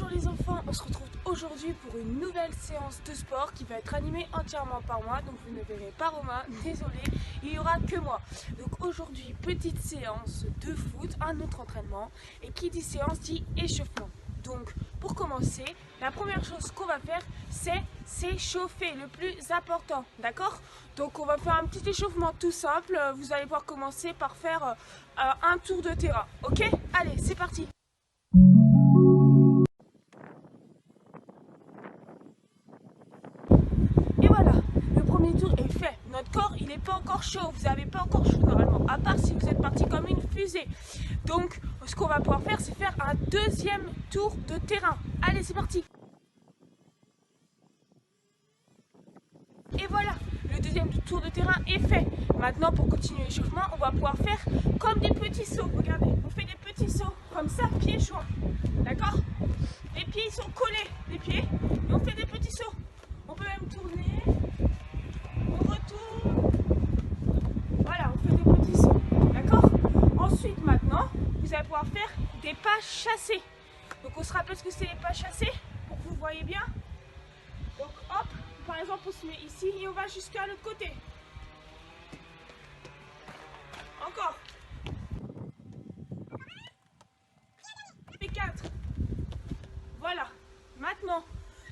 Bonjour les enfants, on se retrouve aujourd'hui pour une nouvelle séance de sport qui va être animée entièrement par moi. Donc vous ne verrez pas Romain, désolé, il n'y aura que moi. Donc aujourd'hui, petite séance de foot, un autre entraînement. Et qui dit séance dit échauffement. Donc pour commencer, la première chose qu'on va faire, c'est s'échauffer, le plus important, d'accord? Donc on va faire un petit échauffement tout simple. Vous allez pouvoir commencer par faire un tour de terrain, ok? Allez, c'est parti! Et voilà, le premier tour est fait. Notre corps, il n'est pas encore chaud. Vous n'avez pas encore chaud normalement, à part si vous êtes parti comme une fusée. Donc, ce qu'on va pouvoir faire, c'est faire un deuxième tour de terrain. Allez, c'est parti. Et voilà, le deuxième tour de terrain est fait. Maintenant, pour continuer l'échauffement, on va pouvoir faire comme des petits sauts. Regardez, on fait des petits sauts comme ça, pieds joints. D'accord? Les pieds ils sont collés, les pieds, et on fait des petits sauts. On peut même tourner, on retourne, voilà, on fait des petits sauts, d'accord? Ensuite, maintenant, vous allez pouvoir faire des pas chassés. Donc on se rappelle ce que c'est les pas chassés, pour que vous voyez bien. Donc hop, par exemple, on se met ici et on va jusqu'à l'autre côté. Encore. Et 4. Voilà, maintenant.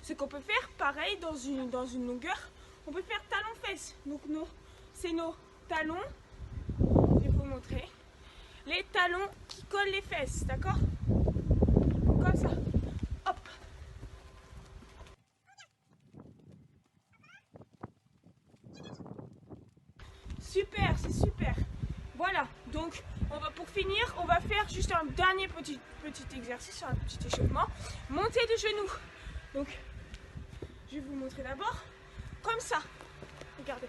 Ce qu'on peut faire, pareil, dans une longueur, on peut faire talon-fesse. Donc c'est nos talons, je vais vous montrer, les talons qui collent les fesses, d'accord? Comme ça, hop. Super, c'est super. Voilà, donc pour finir, on va faire juste un dernier petit exercice, un petit échauffement. Montée de genoux. Donc, je vais vous montrer d'abord, comme ça, regardez,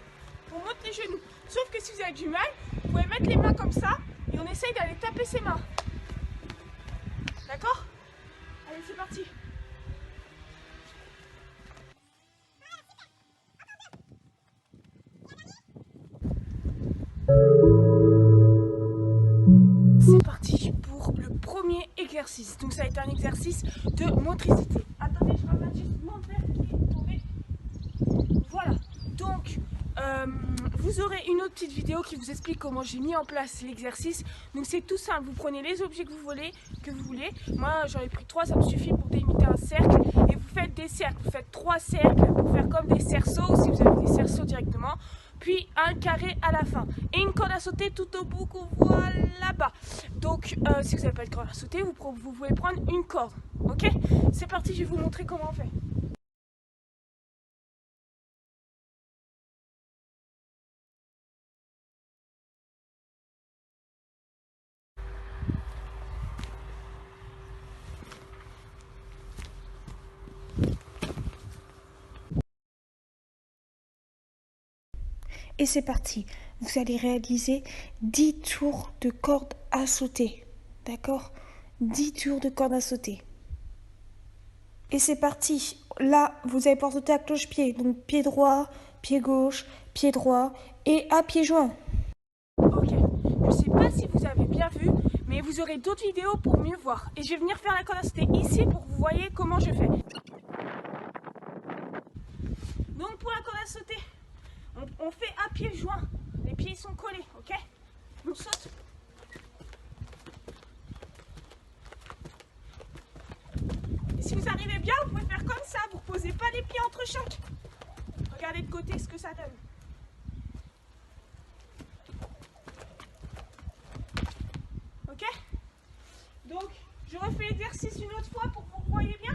on monte les genoux, sauf que si vous avez du mal, vous pouvez mettre les mains comme ça, et on essaye d'aller taper ses mains, d'accord? Allez, c'est parti. C'est parti pour le premier exercice, donc ça va être un exercice de motricité. Attendez, je ramène juste mon verre qui est tombé. Voilà, donc vous aurez une autre petite vidéo qui vous explique comment j'ai mis en place l'exercice. Donc c'est tout simple, vous prenez les objets que vous voulez. Moi j'en ai pris 3, ça me suffit pour délimiter un cercle. Et vous faites des cercles, vous faites 3 cercles pour faire comme des cerceaux, si vous avez des cerceaux directement. Puis un carré à la fin. Et une corde à sauter tout au bout qu'on voit là-bas. Donc si vous n'avez pas de corde à sauter, vous pouvez prendre une corde. Ok? C'est parti, je vais vous montrer comment on fait. Et c'est parti, vous allez réaliser 10 tours de corde à sauter, d'accord? 10 tours de corde à sauter. Et c'est parti, là vous allez pouvoir sauter à cloche-pied, donc pied droit, pied gauche, pied droit et à pieds joints. Ok, je ne sais pas si vous avez bien vu, mais vous aurez d'autres vidéos pour mieux voir. Et je vais venir faire la corde à sauter ici pour que vous voyez comment je fais. Donc pour la corde à sauter, on fait à pieds joints, les pieds sont collés, ok? On saute. Et si vous arrivez bien, vous pouvez faire comme ça, vous ne posez pas les pieds entre chaque. Regardez de côté ce que ça donne. Ok? Donc, je refais l'exercice une autre fois pour que vous voyez bien.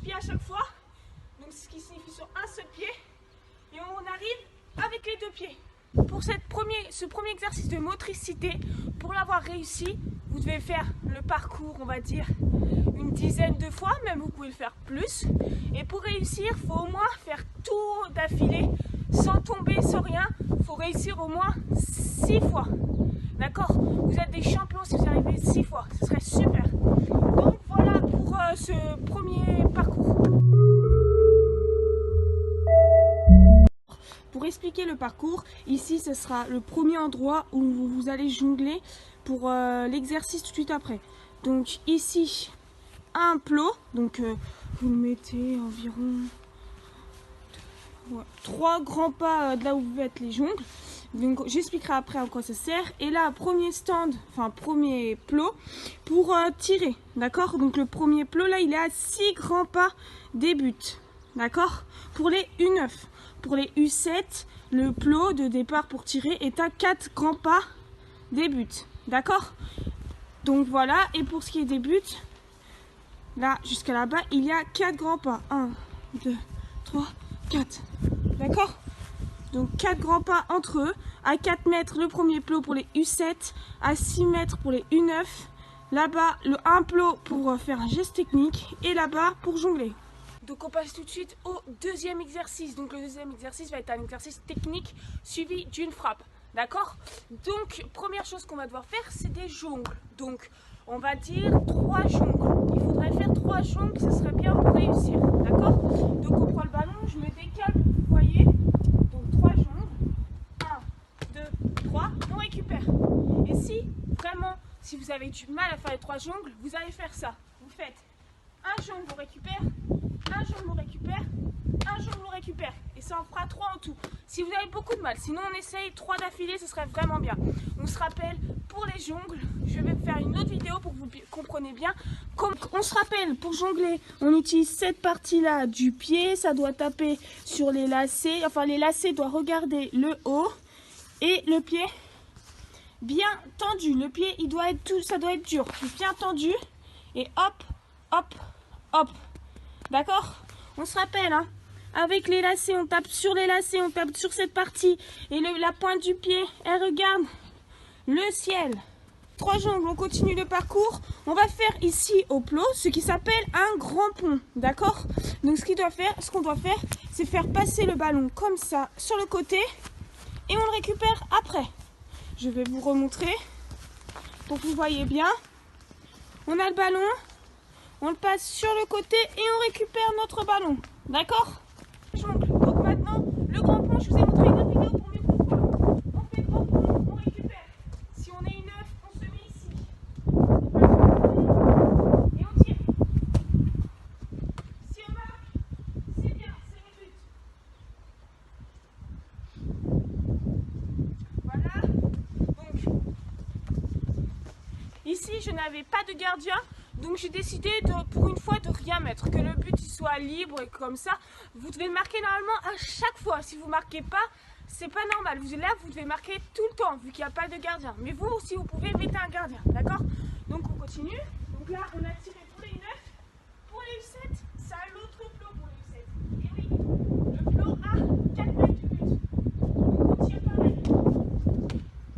Pied à chaque fois, donc ce qui signifie sur un seul pied, et on arrive avec les deux pieds. Pour ce premier exercice de motricité, pour l'avoir réussi, vous devez faire le parcours, on va dire, une dizaine de fois, même vous pouvez le faire plus. Et pour réussir, il faut au moins faire tout d'affilée, sans tomber, sans rien. Il faut réussir au moins 6 fois. D'accord? Vous êtes des champions si vous arrivez 6 fois, ce serait super. Donc voilà pour ce premier parcours. Pour expliquer le parcours, ici ce sera le premier endroit où vous allez jongler pour l'exercice tout de suite après. Donc ici, un plot, donc vous mettez environ 3 grands pas de là où vous faites les jongles. Donc j'expliquerai après à quoi ça sert. Et là, premier stand, enfin premier plot pour tirer, d'accord? Donc le premier plot là, il est à 6 grands pas des buts, d'accord? Pour les U9. Pour les U7, le plot de départ pour tirer est à 4 grands pas des buts, d'accord? Donc voilà, et pour ce qui est des buts, là jusqu'à là-bas, il y a 4 grands pas. 1, 2, 3, 4. D'accord? Donc 4 grands pas entre eux. À 4 mètres le premier plot pour les U7, à 6 mètres pour les U9. Là-bas, un plot pour faire un geste technique et là-bas pour jongler. Donc on passe tout de suite au deuxième exercice. Donc le deuxième exercice va être un exercice technique suivi d'une frappe. D'accord? Donc première chose qu'on va devoir faire, c'est des jongles. Donc on va dire 3 jongles. Il faudrait faire 3 jongles, ce serait bien pour réussir. D'accord? Donc on prend le ballon, je me décale, vous voyez? Donc 3 jongles. 1, 2, 3, on récupère. Et si vous avez du mal à faire les 3 jongles, vous allez faire ça. Vous faites un jongle, on récupère. Un jongle, on récupère. Un jongle, on récupère. Et ça en fera 3 en tout. Si vous avez beaucoup de mal, sinon on essaye 3 d'affilée, ce serait vraiment bien. On se rappelle, pour les jongles, je vais faire une autre vidéo pour que vous compreniez bien. On se rappelle, pour jongler, on utilise cette partie-là du pied. Ça doit taper sur les lacets. Enfin, les lacets doivent regarder le haut. Et le pied bien tendu. Le pied, ça doit être dur. Bien tendu. Et hop, hop, hop. D'accord? On se rappelle, hein? Avec les lacets, on tape sur les lacets, on tape sur cette partie. Et la pointe du pied, elle regarde le ciel. 3 jongles, on continue le parcours. On va faire ici au plot ce qui s'appelle un grand pont. D'accord? Donc ce qu'on doit faire, c'est faire passer le ballon comme ça sur le côté. Et on le récupère après. Je vais vous remontrer pour que vous voyez bien. On a le ballon. On le passe sur le côté et on récupère notre ballon. D'accord? Donc maintenant, le grand pont, je vous ai montré une autre vidéo pour mieux comprendre. On fait grand pont, on récupère. Si on est une œuf, on se met ici. On passe le ballon et on tire. Si on marque, c'est bien, c'est le but. Voilà. Donc, ici, je n'avais pas de gardien. Donc j'ai décidé pour une fois de rien mettre, que le but il soit libre et comme ça, vous devez marquer normalement à chaque fois. Si vous marquez pas, c'est pas normal. Là, vous devez marquer tout le temps vu qu'il n'y a pas de gardien. Mais vous aussi, vous pouvez mettre un gardien, d'accord? Donc on continue. Donc là, on a tiré pour les 9, pour les 7, c'est à l'autre plot pour les 7. Et oui, le plot a 4 mètres du but. Donc on tire pareil.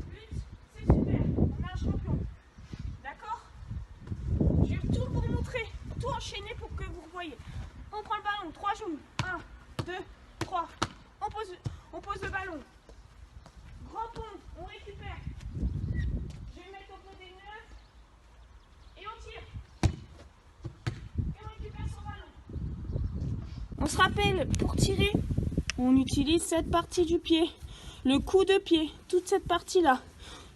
But, c'est super, on a un champion. D'accord? Je vais tout vous montrer, tout enchaîner pour que vous voyez. On prend le ballon, 3 jongles. 1, 2, 3. On pose le ballon. Grand pont, on récupère. Je vais mettre au côté 9. Et on tire. Et on récupère son ballon. On se rappelle, pour tirer, on utilise cette partie du pied. Le coup de pied, toute cette partie-là.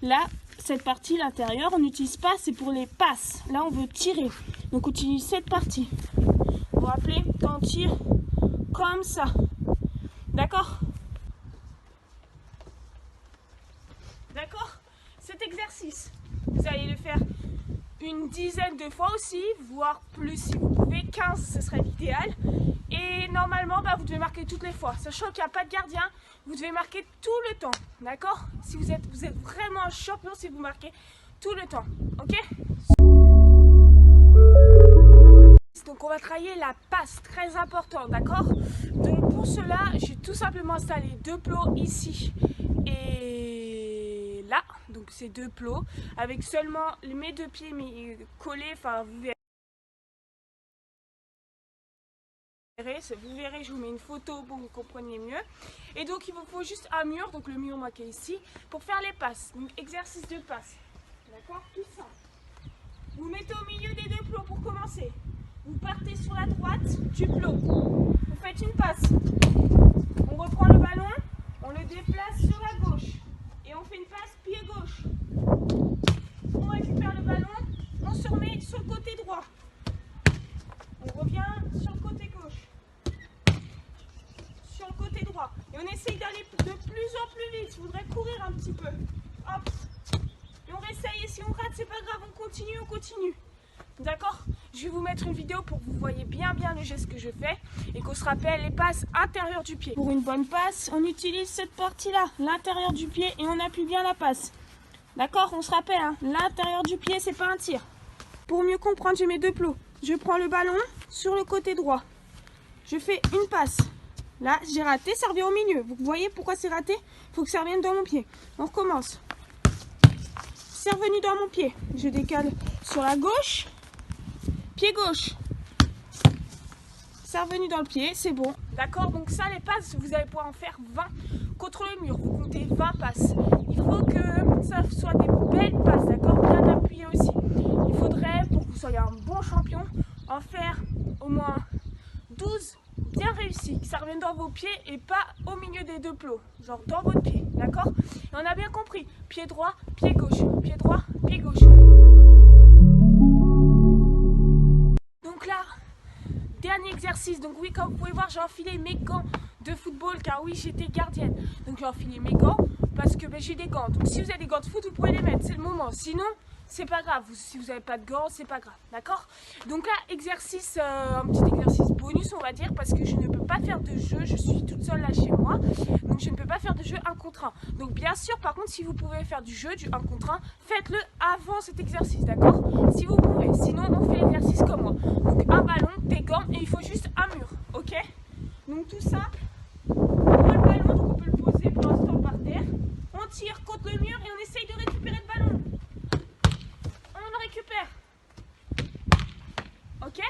Là, cette partie, l'intérieur, on n'utilise pas, c'est pour les passes. Là, on veut tirer. Donc, on utilise cette partie. Vous vous rappelez, quand on tire, comme ça. D'accord? D'accord? Cet exercice, vous allez le faire une dizaine de fois aussi, voire plus si vous pouvez. 15, ce serait l'idéal. Et normalement, vous devez marquer toutes les fois. Sachant qu'il n'y a pas de gardien, vous devez marquer tout le temps. D'accord? Si vous êtes vraiment un champion si vous marquez tout le temps. Ok? Donc on va travailler la passe, très important, d'accord? Donc pour cela, j'ai tout simplement installé 2 plots ici et là. Donc c'est 2 plots avec seulement mes 2 pieds collés, enfin vous verrez. Vous verrez, je vous mets une photo pour que vous compreniez mieux. Et donc il vous faut juste un mur, donc le mur marqué ici, pour faire les passes. Donc exercice de passe. D'accord? Tout ça. Vous mettez au milieu des deux plots pour commencer. Vous partez sur la droite du plot. Vous faites une passe. On reprend le ballon, on le déplace sur la gauche. Et on fait une passe pied gauche. On récupère le ballon, on se remet sur le côté droit. On revient sur le côté gauche. Sur le côté droit. Et on essaye d'aller de plus en plus vite. Je voudrais courir un petit peu. Hop. Et on réessaye. Et si on rate, c'est pas grave. On continue, on continue. D'accord? Je vais vous mettre une vidéo pour que vous voyez bien le geste que je fais. Et qu'on se rappelle les passes intérieures du pied. Pour une bonne passe, on utilise cette partie-là. L'intérieur du pied. Et on appuie bien la passe. D'accord? On se rappelle. Hein, l'intérieur du pied, c'est pas un tir. Pour mieux comprendre, j'ai mes deux plots. Je prends le ballon sur le côté droit. Je fais une passe. Là, j'ai raté, ça revient au milieu. Vous voyez pourquoi c'est raté? Il faut que ça revienne dans mon pied. On recommence. C'est revenu dans mon pied. Je décale sur la gauche. Pied gauche. C'est revenu dans le pied, c'est bon. D'accord? Donc ça, les passes, vous allez pouvoir en faire 20 contre le mur. Vous comptez 20 passes. Il faut que ça soit des belles passes, d'accord? Bien appuyées aussi. Il faudrait, pour que vous soyez un bon champion, en faire au moins 12 bien réussis. Que ça revienne dans vos pieds et pas au milieu des deux plots. Genre dans votre pied, d'accord? Et on a bien compris. Pied droit, pied gauche. Pied droit, pied gauche. Donc là, dernier exercice. Donc oui, comme vous pouvez voir, j'ai enfilé mes gants de football car oui, j'étais gardienne. Donc j'ai enfilé mes gants parce que j'ai des gants. Donc si vous avez des gants de foot, vous pouvez les mettre, c'est le moment. Sinon, c'est pas grave. Si vous n'avez pas de gants, c'est pas grave. D'accord? Donc là, exercice, un petit exercice bonus, on va dire, parce que je ne peux pas faire de jeu. Je suis toute seule là chez moi. Donc je ne peux pas faire de jeu 1 contre 1. Donc bien sûr, par contre, si vous pouvez faire du jeu, du 1 contre 1, faites-le avant cet exercice, d'accord? Si vous pouvez. Sinon, on fait l'exercice comme moi. Donc un ballon, des gants et il faut juste un mur. Ok? Donc tout ça, on prend le ballon, donc on peut le poser pour l'instant par terre. On tire contre le mur et on essaye de récupérer le ballon. On le récupère. Ok?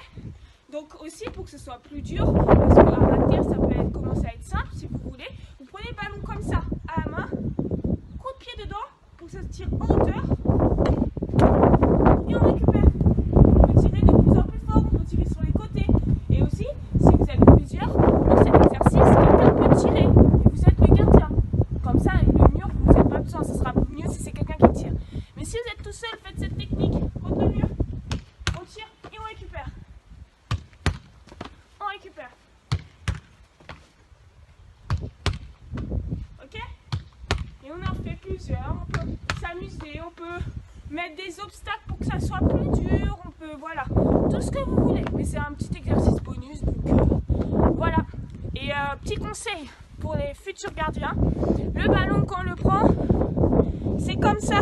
Donc aussi pour que ce soit plus dur, parce qu'à la terre ça peut commencer à être simple si vous voulez. Vous prenez le ballon comme ça à la main, coup de pied dedans pour que ça se tire en hauteur et on récupère. On peut tirer de plus en plus fort, on peut tirer sur les côtés. Et aussi, si vous êtes plusieurs, dans cet exercice, quelqu'un peut tirer et vous êtes le gardien. Comme ça, le mur, vous n'avez pas besoin, ce sera mieux si c'est quelqu'un qui tire. Mais si vous êtes tout seul, faites cette technique contre le mur. On tire et on récupère. On récupère. Ok? Et on en fait plusieurs. On peut s'amuser, on peut mettre des obstacles pour que ça soit plus dur. On peut, voilà, tout ce que vous voulez. Mais c'est un petit exercice bonus, donc voilà. Et petit conseil pour les futurs gardiens. Le ballon, quand on le prend, c'est comme ça.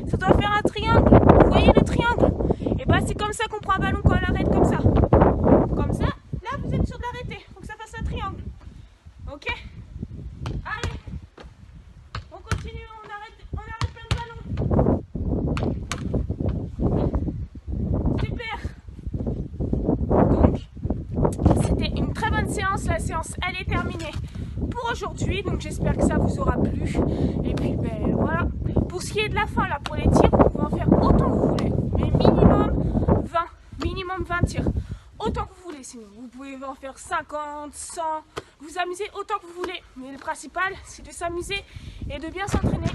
Ça doit faire un triangle. Vous voyez le triangle? Et bah c'est comme ça qu'on prend un ballon quand on l'arrête comme ça. Comme ça, là vous êtes sûr de l'arrêter. Il faut que ça fasse un triangle. Ok? Allez, on continue, on arrête plein de ballons. Super. Donc, c'était une très bonne séance. La séance, elle est terminée pour aujourd'hui. Donc j'espère que ça vous aura plu. Et puis ben voilà. Pour ce qui est de la fin, là, pour les tirs, vous pouvez en faire autant que vous voulez. Mais minimum 20 tirs. Autant que vous voulez, sinon. Vous pouvez en faire 50, 100. Vous amusez autant que vous voulez. Mais le principal, c'est de s'amuser et de bien s'entraîner.